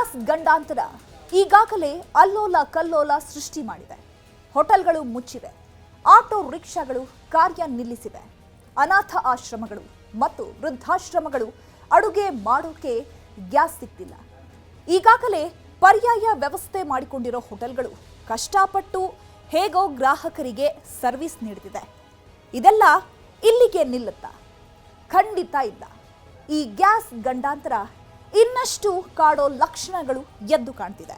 Gas ಗಂಡಾಂತರ ಈಗಾಗಲೇ ಅಲ್ಲೋಲ ಕಲ್ಲೋಲ ಸೃಷ್ಟಿ ಮಾಡಿದೆ. ಹೋಟೆಲ್ಗಳು ಮುಚ್ಚಿವೆ, ಆಟೋ ರಿಕ್ಷಾಗಳು ಕಾರ್ಯ ನಿಲ್ಲಿಸಿವೆ, ಅನಾಥ ಆಶ್ರಮಗಳು ಮತ್ತು ವೃದ್ಧಾಶ್ರಮಗಳು ಅಡುಗೆ ಮಾಡೋಕೆ ಗ್ಯಾಸ್ ಸಿಗ್ತಿಲ್ಲ. ಈಗಾಗಲೇ ಪರ್ಯಾಯ ವ್ಯವಸ್ಥೆ ಮಾಡಿಕೊಂಡಿರೋ ಹೋಟೆಲ್ಗಳು ಕಷ್ಟಪಟ್ಟು ಹೇಗೋ ಗ್ರಾಹಕರಿಗೆ ಸರ್ವಿಸ್ ನೀಡುತ್ತಿದೆ. ಇದೆಲ್ಲ ಇಲ್ಲಿಗೆ ನಿಲ್ಲುತ್ತಾ? ಖಂಡಿತ ಇಲ್ಲ. ಈ ಗ್ಯಾಸ್ ಗಂಡಾಂತರ ಇನ್ನಷ್ಟು ಕಾಡೋ ಲಕ್ಷಣಗಳು ಎದ್ದು ಕಾಣ್ತಿದೆ.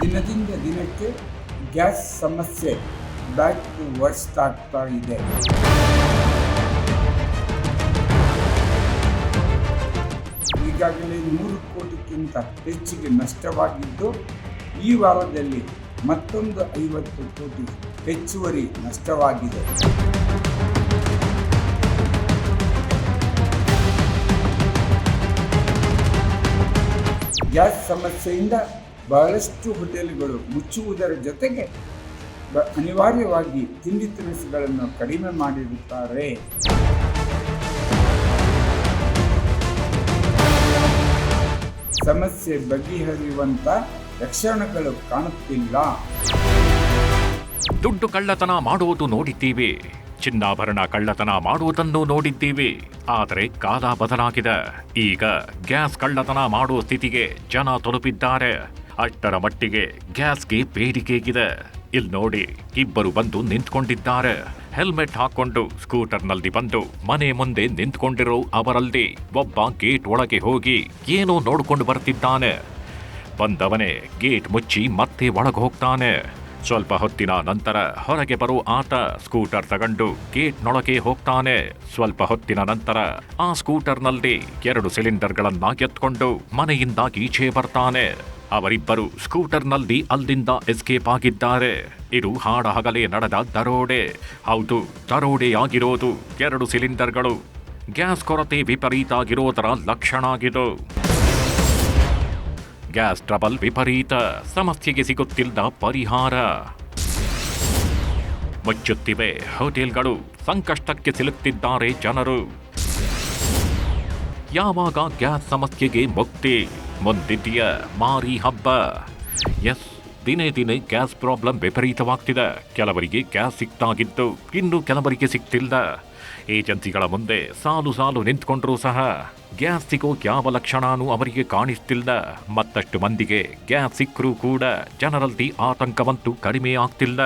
ದಿನದಿಂದ ದಿನಕ್ಕೆ ಗ್ಯಾಸ್ ಸಮಸ್ಯೆ ಬ್ಯಾಕ್ ಟು ವರ್ಸ್ಟ್ ಆಗ್ತಾ ಇದೆ. ಈಗಾಗಲೇ 100 ಕೋಟಿಗಿಂತ ಹೆಚ್ಚಿಗೆ ನಷ್ಟವಾಗಿದ್ದು, ಈ ವಾರದಲ್ಲಿ ಮತ್ತೊಂದು 50 ಕೋಟಿ ಹೆಚ್ಚುವರಿ ನಷ್ಟವಾಗಿದೆ. ಗ್ಯಾಸ್ ಸಮಸ್ಯೆಯಿಂದ ಬಹಳಷ್ಟು ಹೋಟೆಲ್ಗಳು ಮುಚ್ಚುವುದರ ಜೊತೆಗೆ ಅನಿವಾರ್ಯವಾಗಿ ತಿಂಡಿ ತಿನಿಸುಗಳನ್ನು ಕಡಿಮೆ ಮಾಡಿರುತ್ತಾರೆ. ಸಮಸ್ಯೆ ಬಗೆಹರಿಯುವಂತ ಲಕ್ಷಣಗಳು ಕಾಣುತ್ತಿಲ್ಲ. ದುಡ್ಡು ಕಳ್ಳತನ ಮಾಡುವುದು ನೋಡಿದ್ದೀವಿ, ಚಿನ್ನಾಭರಣ ಕಳ್ಳತನ ಮಾಡುವುದನ್ನು ನೋಡಿದ್ದೀವಿ. ಆದರೆ ಕಾಲ ಬದಲಾಗಿದೆ. ಈಗ ಗ್ಯಾಸ್ ಕಳ್ಳತನ ಮಾಡುವ ಸ್ಥಿತಿಗೆ ಜನ ತಲುಪಿದ್ದಾರೆ. ಅಷ್ಟರ ಮಟ್ಟಿಗೆ ಗ್ಯಾಸ್ಗೆ ಬೇಡಿಕೆಗಿದೆ. ಇಲ್ಲಿ ನೋಡಿ, ಇಬ್ಬರು ಬಂದು ನಿಂತ್ಕೊಂಡಿದ್ದಾರೆ. ಹೆಲ್ಮೆಟ್ ಹಾಕೊಂಡು ಸ್ಕೂಟರ್ನಲ್ಲಿ ಬಂದು ಮನೆ ಮುಂದೆ ನಿಂತ್ಕೊಂಡಿರೋ ಅವರಲ್ಲಿ ಒಬ್ಬ ಗೇಟ್ ಒಳಗೆ ಹೋಗಿ ಏನೋ ನೋಡ್ಕೊಂಡು ಬರ್ತಿದ್ದಾನೆ. ಬಂದವನೇ ಗೇಟ್ ಮುಚ್ಚಿ ಮತ್ತೆ ಒಳಗೆ ಹೋಗ್ತಾನೆ. ಸ್ವಲ್ಪ ಹೊತ್ತಿನ ನಂತರ ಹೊರಗೆ ಬರೋ ಆತ ಸ್ಕೂಟರ್ ತಗೊಂಡು ಗೇಟ್ನೊಳಗೆ ಹೋಗ್ತಾನೆ. ಸ್ವಲ್ಪ ಹೊತ್ತಿನ ನಂತರ ಆ ಸ್ಕೂಟರ್ನಲ್ಲಿ 2 ಸಿಲಿಂಡರ್ಗಳನ್ನ ಎತ್ಕೊಂಡು ಮನೆಯಿಂದ ಈಚೆ ಬರ್ತಾನೆ. ಅವರಿಬ್ಬರು ಸ್ಕೂಟರ್ನಲ್ಲಿ ಅಲ್ಲಿಂದ ಎಸ್ಕೇಪ್ ಆಗಿದ್ದಾರೆ. ಇದು ಹಾಡ ಹಗಲೇ ನಡೆದ ದರೋಡೆ. ಹೌದು, ದರೋಡೆಯಾಗಿರೋದು 2 ಸಿಲಿಂಡರ್ಗಳು. ಗ್ಯಾಸ್ ಕೊರತೆ ವಿಪರೀತ ಆಗಿರೋದರ ಲಕ್ಷಣ ಆಗಿದ್ದು. ಗ್ಯಾಸ್ ಟ್ರಬಲ್ ವಿಪರೀತ, ಸಮಸ್ಯೆಗೆ ಸಿಗುತ್ತಿಲ್ಲ ಪರಿಹಾರ. ಮುಚ್ಚುತ್ತಿವೆ ಹೋಟೆಲ್ಗಳು, ಸಂಕಷ್ಟಕ್ಕೆ ಸಿಲುಕ್ತಿದ್ದಾರೆ ಜನರು. ಯಾವಾಗ ಗ್ಯಾಸ್ ಸಮಸ್ಯೆಗೆ ಮುಕ್ತಿ? ಮುಂದಿದೆಯ ಮಾರಿ ಹಬ್ಬ. ಎಸ್, ದಿನೇ ದಿನೇ ಗ್ಯಾಸ್ ಪ್ರಾಬ್ಲಮ್ ವಿಪರೀತವಾಗ್ತಿದೆ. ಕೆಲವರಿಗೆ ಗ್ಯಾಸ್ ಸಿಕ್ತಾಗಿದ್ದು, ಇನ್ನು ಕೆಲವರಿಗೆ ಸಿಗ್ತಿಲ್ಲ. ಏಜೆನ್ಸಿಗಳ ಮುಂದೆ ಸಾಲು ಸಾಲು ನಿಂತ್ಕೊಂಡ್ರೂ ಸಹ ಗ್ಯಾಸ್ ಸಿಗೋ ಯಾವ ಲಕ್ಷಣನೂ ಅವರಿಗೆ ಕಾಣಿಸ್ತಿಲ್ಲ. ಮತ್ತಷ್ಟು ಮಂದಿಗೆ ಗ್ಯಾಸ್ ಸಿಕ್ಕರೂ ಕೂಡ ಜನರಲ್ಲಿ ಆತಂಕವಂತೂ ಕಡಿಮೆ ಆಗ್ತಿಲ್ಲ.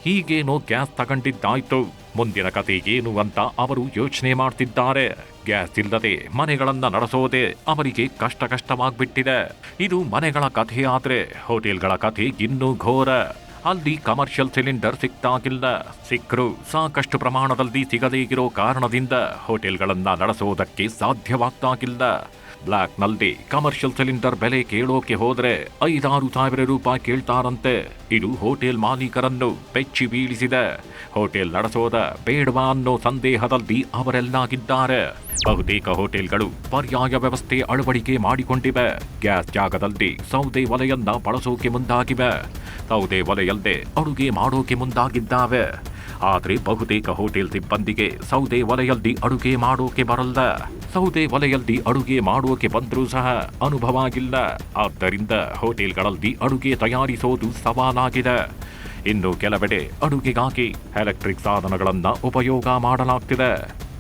ಹೀಗೇನೋ ಗ್ಯಾಸ್ ತಗೊಂಡಿದ್ದಾಯ್ತು, ಮುಂದಿನ ಕತೆ ಏನು ಅಂತ ಅವರು ಯೋಚನೆ ಮಾಡ್ತಿದ್ದಾರೆ. ಗ್ಯಾಸ್ ಇಲ್ಲದೆ ಮನೆಗಳನ್ನ ನಡೆಸೋದೇ ಅವರಿಗೆ ಕಷ್ಟವಾಗ್ಬಿಟ್ಟಿದೆ. ಇದು ಮನೆಗಳ ಕಥೆ ಆದ್ರೆ ಹೋಟೆಲ್ಗಳ ಕಥೆ ಇನ್ನೂ ಘೋರ. ಅಲ್ಲಿ ಕಮರ್ಷಿಯಲ್ ಸಿಲಿಂಡರ್ ಸಿಕ್ತಾಗಿಲ್ಲ. ಸಿಕ್ಕರೂ ಸಾಕಷ್ಟು ಪ್ರಮಾಣದಲ್ಲಿ ಸಿಗದೇ ಇರೋ ಕಾರಣದಿಂದ ಹೋಟೆಲ್ಗಳನ್ನ ನಡೆಸೋದಕ್ಕೆ ಸಾಧ್ಯವಾಗ್ತಾಗಿಲ್ಲ. ಬ್ಲಾಕ್ನಲ್ಲಿ ಕಮರ್ಷಿಯಲ್ ಸಿಲಿಂಡರ್ ಬೆಲೆ ಕೇಳೋಕೆ ಹೋದ್ರೆ 5-6 ಸಾವಿರ ರೂಪಾಯಿ ಕೇಳ್ತಾರಂತೆ. ಇದು ಹೋಟೆಲ್ ಮಾಲೀಕರನ್ನು ಬೆಚ್ಚಿ ಬೀಳಿಸಿದೆ. ಹೋಟೆಲ್ ನಡೆಸೋದ ಬೇಡವಾ ಅನ್ನೋ ಸಂದೇಹದಲ್ಲಿ ಅವರೆಲ್ಲಾಗಿದ್ದಾರೆ. ಬಹುತೇಕ ಹೋಟೆಲ್ಗಳು ಪರ್ಯಾಯ ವ್ಯವಸ್ಥೆ ಅಳವಡಿಕೆ ಮಾಡಿಕೊಂಡಿವೆ. ಗ್ಯಾಸ್ ಜಾಗದಲ್ಲಿ ಸೌದೆ ಒಲೆಯನ್ನ ಬಳಸೋಕೆ ಮುಂದಾಗಿವೆ. ಸೌದೆ ಒಲೆಯಲ್ಲದೆ ಅಡುಗೆ ಮಾಡೋಕೆ ಮುಂದಾಗಿದ್ದಾವೆ. ಆದರೆ ಬಹುತೇಕ ಹೋಟೆಲ್ ಸಿಬ್ಬಂದಿಗೆ ಸೌದೆ ಒಲೆಯಲ್ಲಿ ಅಡುಗೆ ಮಾಡೋಕೆ ಬರಲ್ಲ. ಸೌದೆ ಒಲೆಯಲ್ಲಿ ಅಡುಗೆ ಮಾಡೋಕೆ ಬಂದರೂ ಸಹ ಅನುಭವ ಆಗಿಲ್ಲ. ಆದ್ದರಿಂದ ಹೋಟೆಲ್ಗಳಲ್ಲಿ ಅಡುಗೆ ತಯಾರಿಸೋದು ಸವಾಲಾಗಿದೆ. ಇನ್ನು ಕೆಲವೆಡೆ ಅಡುಗೆಗಾಗಿ ಎಲೆಕ್ಟ್ರಿಕ್ ಸಾಧನಗಳನ್ನು ಉಪಯೋಗ ಮಾಡಲಾಗ್ತಿದೆ.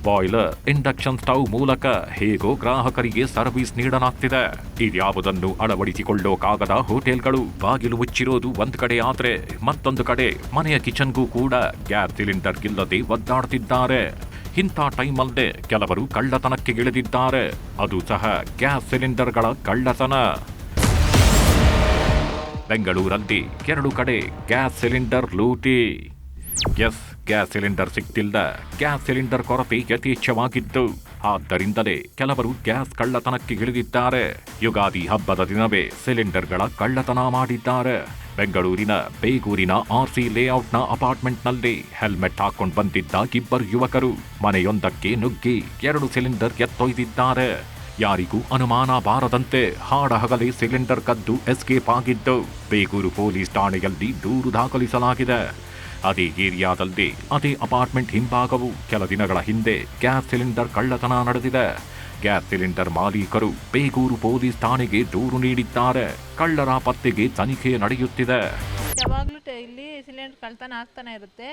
ಬಾಯ್ಲರ್, ಇಂಡಕ್ಷನ್ ಸ್ಟವ್ ಮೂಲಕ ಹೇಗೋ ಗ್ರಾಹಕರಿಗೆ ಸರ್ವಿಸ್ ನೀಡಲಾಗ್ತಿದೆ. ಇದ್ಯಾವುದನ್ನು ಅಳವಡಿಸಿಕೊಳ್ಳೋಕಾಗದ ಹೋಟೆಲ್ಗಳು ಬಾಗಿಲು ಮುಚ್ಚಿರೋದು ಒಂದ್ ಕಡೆ ಆದ್ರೆ, ಮತ್ತೊಂದು ಕಡೆ ಮನೆಯ ಕಿಚನ್ಗೂ ಕೂಡ ಗ್ಯಾಸ್ ಸಿಲಿಂಡರ್ ಇಲ್ಲದೆ ಒದ್ದಾಡ್ತಿದ್ದಾರೆ. ಇಂಥ ಟೈಮಲ್ಲೇ ಕೆಲವರು ಕಳ್ಳತನಕ್ಕೆ ಇಳಿದಿದ್ದಾರೆ. ಅದು ಸಹ ಗ್ಯಾಸ್ ಸಿಲಿಂಡರ್ಗಳ ಕಳ್ಳತನ. ಬೆಂಗಳೂರಲ್ಲಿ 2 ಕಡೆ ಗ್ಯಾಸ್ ಸಿಲಿಂಡರ್ ಲೂಟಿ. ಎಸ್, ಗ್ಯಾಸ್ ಸಿಲಿಂಡರ್ ಸಿಗ್ತಿಲ್ಲ. ಗ್ಯಾಸ್ ಸಿಲಿಂಡರ್ ಕೊರತೆ ಯಥೇಚ್ಛವಾಗಿದ್ದು, ಆದ್ದರಿಂದಲೇ ಕೆಲವರು ಗ್ಯಾಸ್ ಕಳ್ಳತನಕ್ಕೆ ಇಳಿದಿದ್ದಾರೆ. ಯುಗಾದಿ ಹಬ್ಬದ ದಿನವೇ ಸಿಲಿಂಡರ್ಗಳ ಕಳ್ಳತನ ಮಾಡಿದ್ದಾರೆ. ಬೆಂಗಳೂರಿನ ಬೇಗೂರಿನ RC ಲೇಔಟ್ನ ಅಪಾರ್ಟ್ಮೆಂಟ್ನಲ್ಲಿ ಹೆಲ್ಮೆಟ್ ಹಾಕೊಂಡು ಬಂದಿದ್ದ 2 ಯುವಕರು ಮನೆಯೊಂದಕ್ಕೆ ನುಗ್ಗಿ 2 ಸಿಲಿಂಡರ್ ಎತ್ತೊಯ್ದಿದ್ದಾರೆ. ಯಾರಿಗೂ ಅನುಮಾನ ಬಾರದಂತೆ ಹಾಡಹಗಲೇ ಸಿಲಿಂಡರ್ ಕದ್ದು ಎಸ್ಕೇಪ್ ಆಗಿದ್ದು ಬೇಗೂರು ಪೊಲೀಸ್ ಠಾಣೆಯಲ್ಲಿ ದೂರು ದಾಖಲಿಸಲಾಗಿದೆ. ಅದೇ ಏರಿಯಾದಲ್ಲಿ ಅದೇ ಅಪಾರ್ಟ್ಮೆಂಟ್ ಹಿಂಭಾಗವು ಕೆಲ ದಿನಗಳ ಹಿಂದೆ ಗ್ಯಾಸ್ ಸಿಲಿಂಡರ್ ಕಳ್ಳತನ ನಡೆದಿದೆ. ಗ್ಯಾಸ್ ಸಿಲಿಂಡರ್ ಮಾಲೀಕರು ಬೇಗೂರು ಪೊಲೀಸ್ ಠಾಣೆಗೆ ದೂರು ನೀಡಿದ್ದಾರೆ. ಕಳ್ಳರ ಪತ್ತೆಗೆ ತನಿಖೆ ನಡೆಯುತ್ತಿದೆ. ಯಾವಾಗಲೂ ಇಲ್ಲಿ ಸಿಲಿಂಡರ್ ಕಳ್ತನ ಆಗ್ತಾನೆ ಇರುತ್ತೆ.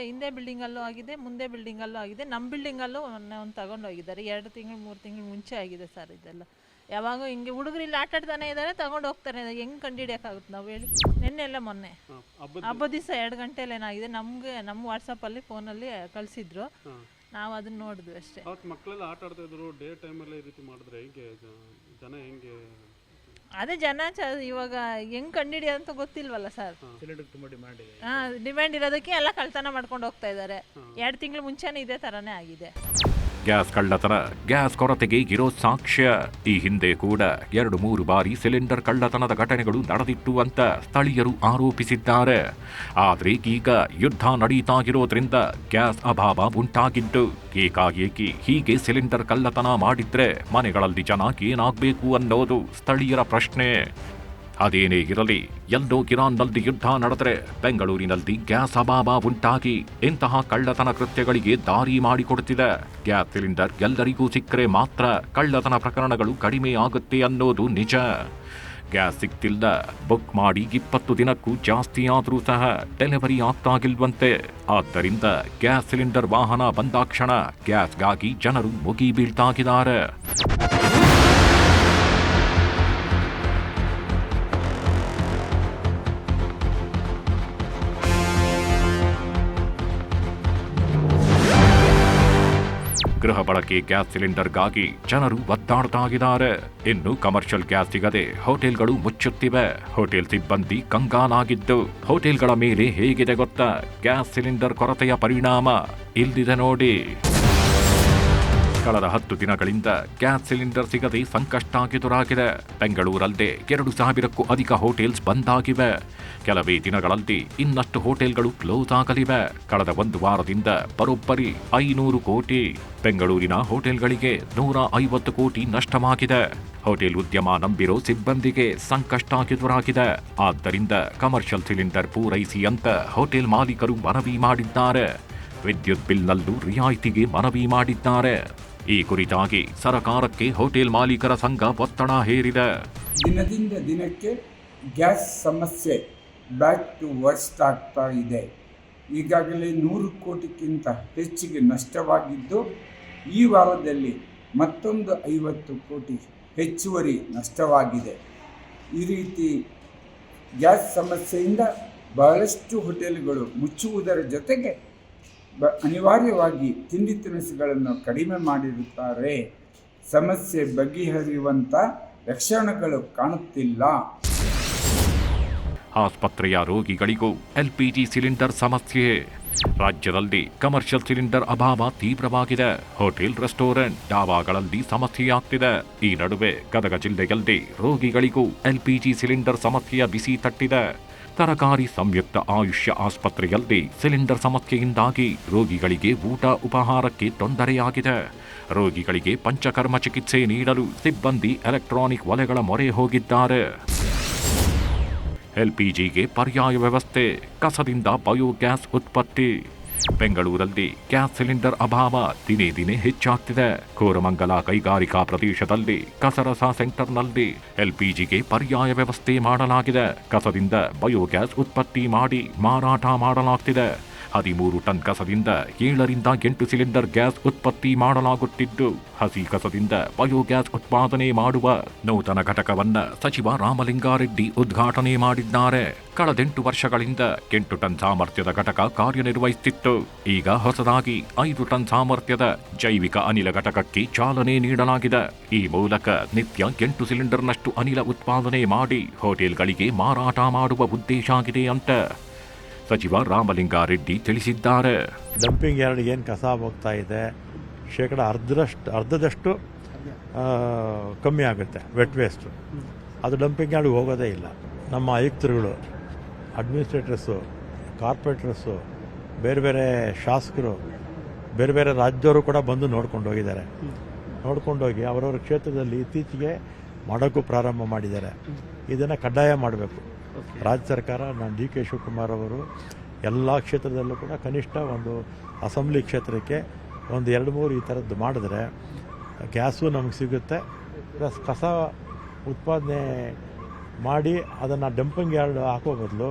ಹಿಂದೆ ಬಿಲ್ಡಿಂಗಲ್ಲೂ ಆಗಿದೆ, ಮುಂದೆ ಬಿಲ್ಡಿಂಗಲ್ಲೂ ಆಗಿದೆ. ನಮ್ಮ ಬಿಲ್ಡಿಂಗಲ್ಲೂ ಒಂದು ತಗೊಂಡೋಗಿದ್ದಾರೆ. 2 ತಿಂಗಳು 3 ತಿಂಗಳು ಮುಂಚೆ ಆಗಿದೆ ಸರ್. ಇದೆಲ್ಲ ಯಾವಾಗ ಹಿಂಗೆ ಹುಡುಗರು ಇಲ್ಲಿ ಆಟ ಆಡ್ತಾನೆ ಇದ್ದಾರೆ, ತಗೊಂಡು ಹೋಗ್ತಾನೆ. ಹೆಂಗೆ ಕಂಡುಹಿಡಿಯೋಕ್ಕಾಗುತ್ತೆ ನಾವು ಹೇಳಿ? ಮೊನ್ನೆ ಹಬ್ಬದ ದಿವಸ 2 ಗಂಟೆಲಿ ಏನಾಗಿದೆ ನಮ್ಮ ವಾಟ್ಸಪ್ಪಲ್ಲಿ ಫೋನಲ್ಲಿ ಕಳಿಸಿದ್ರು. ನಾವು ಅದನ್ನ ನೋಡಿದ್ವಿ ಅಷ್ಟೇ. ಮಕ್ಕಳೆಲ್ಲ ಆಟ ಆಡ್ತಾ ಇದ್ರು ಡೇ ಟೈಮಲ್ಲಿ ಈ ರೀತಿ ಮಾಡಿದ್ರೆ ಹೇಗೆ ಜನ ಹೆಂಗೆ? ಅದೇ ಜನ ಇವಾಗ ಹೆಂಗ್ ಕಂಡಿಡಿಯೋದು ಅಂತ ಗೊತ್ತಿಲ್ವಲ್ಲ ಸರ್. ಡಿಮ್ಯಾಂಡ್ ಇರೋದಕ್ಕೆ ಎಲ್ಲ ಕಳ್ತನ ಮಾಡ್ಕೊಂಡು ಹೋಗ್ತಾ ಇದ್ದಾರೆ. 2 ತಿಂಗಳು ಮುಂಚೆನೇ ಇದೇ ತರನೇ ಆಗಿದೆ. ಗ್ಯಾಸ್ ಕಳ್ಳತನ ಗ್ಯಾಸ್ ಕೊರತೆಗೆ ಇರೋ ಸಾಕ್ಷ್ಯ. ಈ ಹಿಂದೆ ಕೂಡ 2-3 ಬಾರಿ ಸಿಲಿಂಡರ್ ಕಳ್ಳತನದ ಘಟನೆಗಳು ನಡೆದಿತ್ತು ಅಂತ ಸ್ಥಳೀಯರು ಆರೋಪಿಸಿದ್ದಾರೆ. ಆದರೆ ಈಗ ಯುದ್ಧ ನಡೀತಾಗಿರೋದ್ರಿಂದ ಗ್ಯಾಸ್ ಅಭಾವ ಉಂಟಾಗಿದ್ದು ಏಕಾಏಕಿ ಹೀಗೆ ಸಿಲಿಂಡರ್ ಕಳ್ಳತನ ಮಾಡಿದ್ರೆ ಮನೆಗಳಲ್ಲಿ ಜನ ಏನಾಗಬೇಕು ಅನ್ನೋದು ಸ್ಥಳೀಯರ ಪ್ರಶ್ನೆ. ಅದೇನೇ ಇರಲಿ, ಎಲ್ಲೋ ಇರಾನ್ನಲ್ಲಿ ಯುದ್ಧ ನಡೆದರೆ ಬೆಂಗಳೂರಿನಲ್ಲಿ ಗ್ಯಾಸ್ ಅಭಾವ ಉಂಟಾಗಿ ಇಂತಹ ಕಳ್ಳತನ ಕೃತ್ಯಗಳಿಗೆ ದಾರಿ ಮಾಡಿಕೊಡುತ್ತಿದೆ. ಗ್ಯಾಸ್ ಸಿಲಿಂಡರ್ ಎಲ್ಲರಿಗೂ ಸಿಕ್ಕರೆ ಮಾತ್ರ ಕಳ್ಳತನ ಪ್ರಕರಣಗಳು ಕಡಿಮೆ ಆಗುತ್ತೆ ಅನ್ನೋದು ನಿಜ. ಗ್ಯಾಸ್ ಸಿಗ್ತಿಲ್ಲ, ಬುಕ್ ಮಾಡಿ 20 ದಿನಕ್ಕೂ ಜಾಸ್ತಿ ಆದರೂ ಸಹ ಡೆಲಿವರಿ ಆಗ್ತಾಗಿಲ್ವಂತೆ. ಆದ್ದರಿಂದ ಗ್ಯಾಸ್ ಸಿಲಿಂಡರ್ ವಾಹನ ಬಂದಾಕ್ಷಣ ಗ್ಯಾಸ್ಗಾಗಿ ಜನರು ಮುಗಿ ಬೀಳ್ತಾಗಿದ್ದಾರೆ. ಗೃಹ ಬಳಕೆ ಗ್ಯಾಸ್ ಸಿಲಿಂಡರ್ಗಾಗಿ ಜನರು ಒದ್ದಾಡ್ತಾಗಿದ್ದಾರೆ. ಇನ್ನು ಕಮರ್ಷಿಯಲ್ ಗ್ಯಾಸ್ ಸಿಗದೆ ಹೋಟೆಲ್ಗಳು ಮುಚ್ಚುತ್ತಿವೆ. ಹೋಟೆಲ್ ಸಿಬ್ಬಂದಿ ಕಂಗಾಲಾಗಿದ್ದು ಹೋಟೆಲ್ಗಳ ಮೇಲೆ ಹೇಗಿದೆ ಗೊತ್ತಾ ಗ್ಯಾಸ್ ಸಿಲಿಂಡರ್ ಕೊರತೆಯ ಪರಿಣಾಮ? ಇಲ್ಲಿದೆ ನೋಡಿ. ಕಳೆದ 10 ದಿನಗಳಿಂದ ಗ್ಯಾಸ್ ಸಿಲಿಂಡರ್ ಸಿಗದೆ ಸಂಕಷ್ಟ ಎದುರಾಗಿದೆ. ಬೆಂಗಳೂರಲ್ಲದೆ 2,000ಕ್ಕೂ ಅಧಿಕ ಹೋಟೆಲ್ಸ್ ಬಂದಾಗಿವೆ. ಕೆಲವೇ ದಿನಗಳಲ್ಲಿ ಇನ್ನಷ್ಟು ಹೋಟೆಲ್ಗಳು ಕ್ಲೋಸ್ ಆಗಲಿವೆ. ಕಳೆದ 1 ವಾರದಿಂದ ಬರೋಬ್ಬರಿ 500 ಕೋಟಿ. ಬೆಂಗಳೂರಿನ ಹೋಟೆಲ್ಗಳಿಗೆ 150 ಕೋಟಿ ನಷ್ಟವಾಗಿದೆ. ಹೋಟೆಲ್ ಉದ್ಯಮ ನಂಬಿರೋ ಸಿಬ್ಬಂದಿಗೆ ಸಂಕಷ್ಟ ಎದುರಾಗಿದೆ. ಆದ್ದರಿಂದ ಕಮರ್ಷಿಯಲ್ ಸಿಲಿಂಡರ್ ಪೂರೈಸಿ ಅಂತ ಹೋಟೆಲ್ ಮಾಲೀಕರು ಮನವಿ ಮಾಡಿದ್ದಾರೆ. ವಿದ್ಯುತ್ ಬಿಲ್ನಲ್ಲೂ ರಿಯಾಯಿತಿಗೆ ಮನವಿ ಮಾಡಿದ್ದಾರೆ. ಈ ಕುರಿತಾಗಿ ಸರ್ಕಾರಕ್ಕೆ ಹೋಟೆಲ್ ಮಾಲೀಕರ ಸಂಘ ಒತ್ತಡ ಹೇರಿದೆ. ದಿನದಿಂದ ದಿನಕ್ಕೆ ಗ್ಯಾಸ್ ಸಮಸ್ಯೆ ಬ್ಯಾಕ್ ಟು ವರ್ಸ್ಟ್ ಆಗ್ತಾ ಇದೆ. ಈಗಾಗಲೇ 100 ಕೋಟಿಗಿಂತ ಹೆಚ್ಚಿಗೆ ನಷ್ಟವಾಗಿದ್ದು ಈ ವಾರದಲ್ಲಿ ಮತ್ತೊಂದು 50 ಕೋಟಿ ಹೆಚ್ಚುವರಿ ನಷ್ಟವಾಗಿದೆ. ಈ ರೀತಿ ಗ್ಯಾಸ್ ಸಮಸ್ಯೆಯಿಂದ ಬಹಳಷ್ಟು ಹೋಟೆಲ್ಗಳು ಮುಚ್ಚುವುದರ ಜೊತೆಗೆ ಅನಿವಾರ್ಯವಾಗಿ ತಿಂಡಿ ತಿನಿಸುಗಳನ್ನು ಕಡಿಮೆ ಮಾಡಿರುತ್ತಾರೆ. ಸಮಸ್ಯೆ ಬಗೆಹರಿಯುವಂಥ ಲಕ್ಷಣಗಳು ಕಾಣುತ್ತಿಲ್ಲ. ಆಸ್ಪತ್ರೆಯ ರೋಗಿಗಳಿಗೂ ಎಲ್ಪಿಜಿ ಸಿಲಿಂಡರ್ ಸಮಸ್ಯೆ. ರಾಜ್ಯದಲ್ಲಿ ಕಮರ್ಷಿಯಲ್ ಸಿಲಿಂಡರ್ ಅಭಾವ ತೀವ್ರವಾಗಿದೆ. Hotel, restaurant, ಡಾಬಾಗಳಲ್ಲಿ ಸಮಸ್ಯೆಯಾಗ್ತಿದೆ. ಈ ನಡುವೆ ಗದಗ ಜಿಲ್ಲೆಯಲ್ಲಿ ರೋಗಿಗಳಿಗೂ ಎಲ್ಪಿಜಿ ಸಿಲಿಂಡರ್ ಸಮಸ್ಯೆಯ ಬಿಸಿ ತಟ್ಟಿದೆ. ತರಕಾರಿ ಸಂಯುಕ್ತ ಆಯುಷ್ಯ ಆಸ್ಪತ್ರೆಯಲ್ಲಿ ಸಿಲಿಂಡರ್ ಸಮಸ್ಯೆಯಿಂದಾಗಿ ರೋಗಿಗಳಿಗೆ ಊಟ ಉಪಹಾರಕ್ಕೆ ತೊಂದರೆಯಾಗಿದೆ. ರೋಗಿಗಳಿಗೆ ಪಂಚಕರ್ಮ ಚಿಕಿತ್ಸೆ ನೀಡಲು ಸಿಬ್ಬಂದಿ ಎಲೆಕ್ಟ್ರಾನಿಕ್ ಒಲೆಗಳ ಮೊರೆ ಹೋಗಿದ್ದಾರೆ. ಎಲ್ಪಿಜಿಗೆ ಪರ್ಯಾಯ ವ್ಯವಸ್ಥೆ, ಕಸದಿಂದ ಬಯೋಗ್ಯಾಸ್ ಉತ್ಪತ್ತಿ. ಬೆಂಗಳೂರಲ್ಲಿ ಗ್ಯಾಸ್ ಸಿಲಿಂಡರ್ ಅಭಾವ ದಿನೇ ದಿನೇ ಹೆಚ್ಚಾಗ್ತಿದೆ. ಕೋರಮಂಗಲ ಕೈಗಾರಿಕಾ ಪ್ರದೇಶದಲ್ಲಿ ಕಸರಸ ಸೆಂಟರ್ನಲ್ಲಿ ಎಲ್ಪಿಜಿಗೆ ಪರ್ಯಾಯ ವ್ಯವಸ್ಥೆ ಮಾಡಲಾಗಿದೆ. ಕಸದಿಂದ ಬಯೋಗ್ಯಾಸ್ ಉತ್ಪತ್ತಿ ಮಾಡಿ ಮಾರಾಟ ಮಾಡಲಾಗ್ತಿದೆ. 13 ಟನ್ ಕಸದಿಂದ 7ರಿಂದ 8 ಸಿಲಿಂಡರ್ ಗ್ಯಾಸ್ ಉತ್ಪತ್ತಿ ಮಾಡಲಾಗುತ್ತಿದ್ದು, ಹಸಿ ಕಸದಿಂದ ಬಯೋಗ್ಯಾಸ್ ಉತ್ಪಾದನೆ ಮಾಡುವ ನೂತನ ಘಟಕವನ್ನ ಸಚಿವ ರಾಮಲಿಂಗಾರೆಡ್ಡಿ ಉದ್ಘಾಟನೆ ಮಾಡಿದ್ದಾರೆ. ಕಳೆದ 8 ವರ್ಷಗಳಿಂದ 8 ಟನ್ ಸಾಮರ್ಥ್ಯದ ಘಟಕ ಕಾರ್ಯನಿರ್ವಹಿಸುತ್ತಿತ್ತು. ಈಗ ಹೊಸದಾಗಿ 5 ಟನ್ ಸಾಮರ್ಥ್ಯದ ಜೈವಿಕ ಅನಿಲ ಘಟಕಕ್ಕೆ ಚಾಲನೆ ನೀಡಲಾಗಿದೆ. ಈ ಮೂಲಕ ನಿತ್ಯ 8 ಸಿಲಿಂಡರ್ನಷ್ಟು ಅನಿಲ ಉತ್ಪಾದನೆ ಮಾಡಿ ಹೋಟೆಲ್ಗಳಿಗೆ ಮಾರಾಟ ಮಾಡುವ ಉದ್ದೇಶ ಆಗಿದೆ ಅಂತ ಸಚಿವ ರಾಮಲಿಂಗಾರೆಡ್ಡಿ ತಿಳಿಸಿದ್ದಾರೆ. ಡಂಪಿಂಗ್ ಯಾರ್ಡ್ಗೆ ಏನು ಕಸ ಹೋಗ್ತಾ ಇದೆ ಶೇಕಡ ಅರ್ಧದಷ್ಟು ಕಮ್ಮಿ ಆಗುತ್ತೆ ವೆಟ್ ವೇಸ್ಟು. ಅದು ಡಂಪಿಂಗ್ ಯಾರ್ಡ್ಗೆ ಹೋಗೋದೇ ಇಲ್ಲ. ನಮ್ಮ ಆಯುಕ್ತರುಗಳು, ಅಡ್ಮಿನಿಸ್ಟ್ರೇಟರ್ಸು, ಕಾರ್ಪೊರೇಟರ್ಸು, ಬೇರೆ ಬೇರೆ ಶಾಸಕರು, ಬೇರೆ ಬೇರೆ ರಾಜ್ಯದವರು ಕೂಡ ಬಂದು ನೋಡ್ಕೊಂಡು ಹೋಗಿದ್ದಾರೆ. ನೋಡ್ಕೊಂಡೋಗಿ ಅವರವರ ಕ್ಷೇತ್ರದಲ್ಲಿ ಇತ್ತೀಚೆಗೆ ಮಾಡೋಕ್ಕೂ ಪ್ರಾರಂಭ ಮಾಡಿದ್ದಾರೆ. ಇದನ್ನು ಕಡ್ಡಾಯ ಮಾಡಬೇಕು ರಾಜ್ಯ ಸರ್ಕಾರ. ನಾನು ಡಿ ಕೆ ಶಿವಕುಮಾರ್ ಅವರು ಎಲ್ಲ ಕ್ಷೇತ್ರದಲ್ಲೂ ಕೂಡ ಕನಿಷ್ಠ ಒಂದು ಅಸೆಂಬ್ಲಿ ಕ್ಷೇತ್ರಕ್ಕೆ ಒಂದು 2-3 ಈ ಥರದ್ದು ಮಾಡಿದ್ರೆ ಗ್ಯಾಸು ನಮಗೆ ಸಿಗುತ್ತೆ, ಪ್ಲಸ್ ಕಸ ಉತ್ಪಾದನೆ ಮಾಡಿ ಅದನ್ನು ಡಂಪಿಂಗ್ ಯಾರ್ಡ್ ಹಾಕೋ ಬದಲು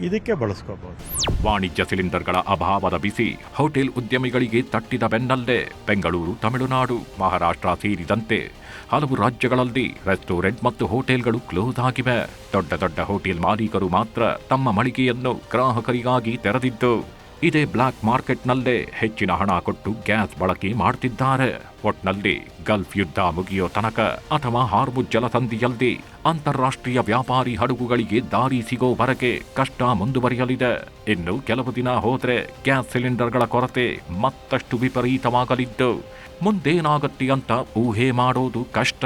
ಇದಕ್ಕೆ ಬಳಸ್ಕೋಬಹುದು. ವಾಣಿಜ್ಯ ಸಿಲಿಂಡರ್ಗಳ ಅಭಾವದ ಬಿಸಿ ಹೋಟೆಲ್ ಉದ್ಯಮಿಗಳಿಗೆ ತಟ್ಟಿದ ಬೆನ್ನಲ್ಲೇ ಬೆಂಗಳೂರು, ತಮಿಳುನಾಡು, ಮಹಾರಾಷ್ಟ್ರ ಸೇರಿದಂತೆ ಹಲವು ರಾಜ್ಯಗಳಲ್ಲಿ ರೆಸ್ಟೋರೆಂಟ್ ಮತ್ತು ಹೋಟೆಲ್ಗಳು ಕ್ಲೋಸ್ ಆಗಿವೆ. ದೊಡ್ಡ ದೊಡ್ಡ ಹೋಟೆಲ್ ಮಾಲೀಕರು ಮಾತ್ರ ತಮ್ಮ ಮಳಿಗೆಯನ್ನು ಗ್ರಾಹಕರಿಗಾಗಿ ತೆರೆದಿದ್ದು ಇದೇ ಬ್ಲಾಕ್ ಮಾರ್ಕೆಟ್ನಲ್ಲೇ ಹೆಚ್ಚಿನ ಹಣ ಕೊಟ್ಟು ಗ್ಯಾಸ್ ಬಳಕೆ ಮಾಡ್ತಿದ್ದಾರೆ. ಒಟ್ನಲ್ಲಿ ಗಲ್ಫ್ ಯುದ್ಧ ಮುಗಿಯೋ ತನಕ ಅಥವಾ ಹಾರ್ಮುಜ್ ಜಲಸಂಧಿಯಲ್ಲಿ ಅಂತಾರಾಷ್ಟ್ರೀಯ ವ್ಯಾಪಾರಿ ಹಡಗುಗಳಿಗೆ ದಾರಿ ಸಿಗೋವರೆಗೆ ಕಷ್ಟ ಮುಂದುವರಿಯಲಿದೆ. ಇನ್ನು ಕೆಲವು ದಿನ ಹೋದ್ರೆ ಗ್ಯಾಸ್ ಸಿಲಿಂಡರ್ಗಳ ಕೊರತೆ ಮತ್ತಷ್ಟು ವಿಪರೀತವಾಗಲಿದ್ದು ಮುಂದೇನಾಗತ್ತೆ ಅಂತ ಊಹೆ ಮಾಡೋದು ಕಷ್ಟ.